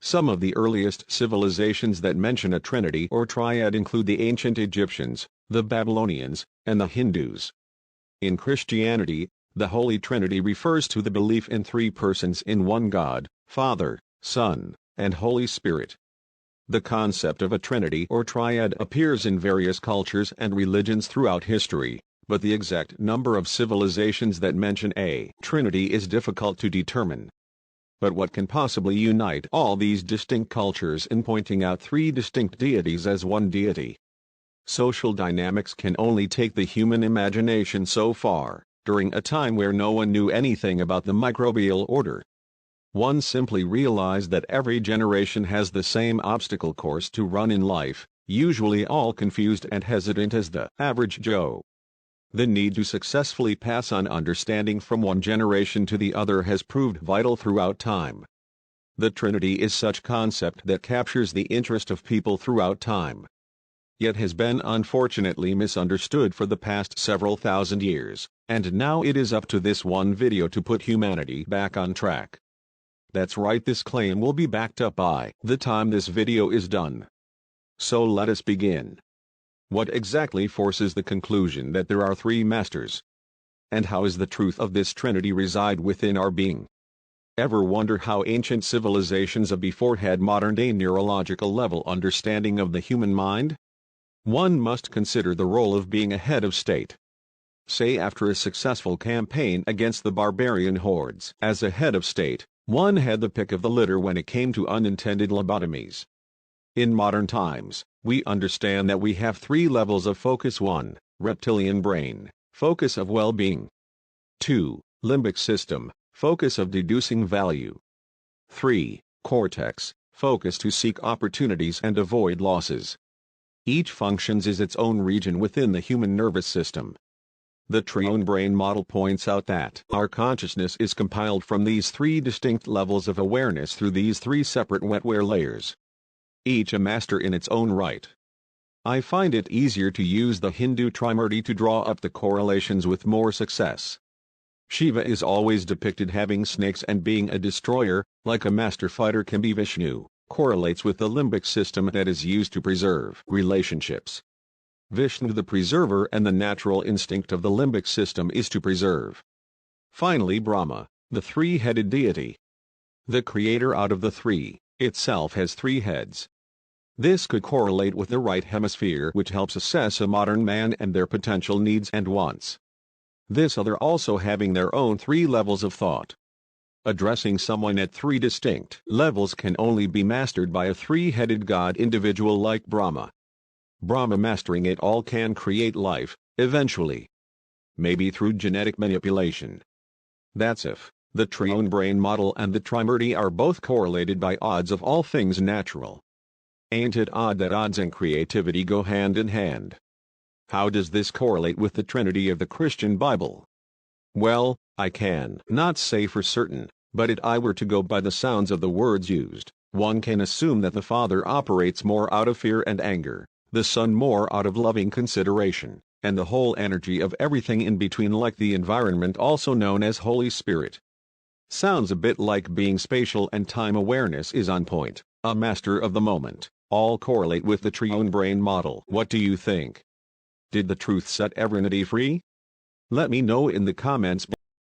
Some of the earliest civilizations that mention a trinity or triad include the ancient Egyptians, the Babylonians, and the Hindus. In Christianity, the Holy Trinity refers to the belief in three persons in one God, Father, Son, and Holy Spirit. The concept of a trinity or triad appears in various cultures and religions throughout history, but the exact number of civilizations that mention a trinity is difficult to determine. But what can possibly unite all these distinct cultures in pointing out three distinct deities as one deity? Social dynamics can only take the human imagination so far, during a time where no one knew anything about the microbial order. One simply realized that every generation has the same obstacle course to run in life, usually all confused and hesitant as the average Joe. The need to successfully pass on understanding from one generation to the other has proved vital throughout time. The Trinity is such concept that captures the interest of people throughout time, yet has been unfortunately misunderstood for the past several thousand years, and now it is up to this one video to put humanity back on track. That's right, this claim will be backed up by the time this video is done. So let us begin. What exactly forces the conclusion that there are three masters? And how is the truth of this trinity reside within our being? Ever wonder how ancient civilizations of before had modern-day neurological level understanding of the human mind? One must consider the role of being a head of state. Say after a successful campaign against the barbarian hordes. As a head of state, one had the pick of the litter when it came to unintended lobotomies. In modern times, we understand that we have three levels of focus: 1. Reptilian brain, focus of well-being. 2. Limbic system, focus of deducing value. 3. Cortex, focus to seek opportunities and avoid losses. Each functions as its own region within the human nervous system. The triune brain model points out that our consciousness is compiled from these three distinct levels of awareness through these three separate wetware layers, each a master in its own right. I find it easier to use the Hindu Trimurti to draw up the correlations with more success. Shiva is always depicted having snakes and being a destroyer, like a master fighter can be. Vishnu correlates with the limbic system that is used to preserve relationships. Vishnu the preserver, and the natural instinct of the limbic system is to preserve. Finally, Brahma, the three-headed deity, the creator out of the three, itself has three heads. This could correlate with the right hemisphere, which helps assess a modern man and their potential needs and wants. This other also having their own three levels of thought. Addressing someone at three distinct levels can only be mastered by a three-headed god individual like Brahma. Brahma mastering it all can create life, eventually. Maybe through genetic manipulation. That's if the triune brain model and the Trimurti are both correlated by odds of all things natural. Ain't it odd that odds and creativity go hand in hand? How does this correlate with the Trinity of the Christian Bible? Well, I can not say for certain, but if I were to go by the sounds of the words used, one can assume that the Father operates more out of fear and anger, the Son more out of loving consideration, and the whole energy of everything in between, like the environment also known as Holy Spirit. Sounds a bit like being spatial and time awareness is on point, a master of the moment. All correlate with the triune brain model. What do you think? Did the truth set everybody free? Let me know in the comments below.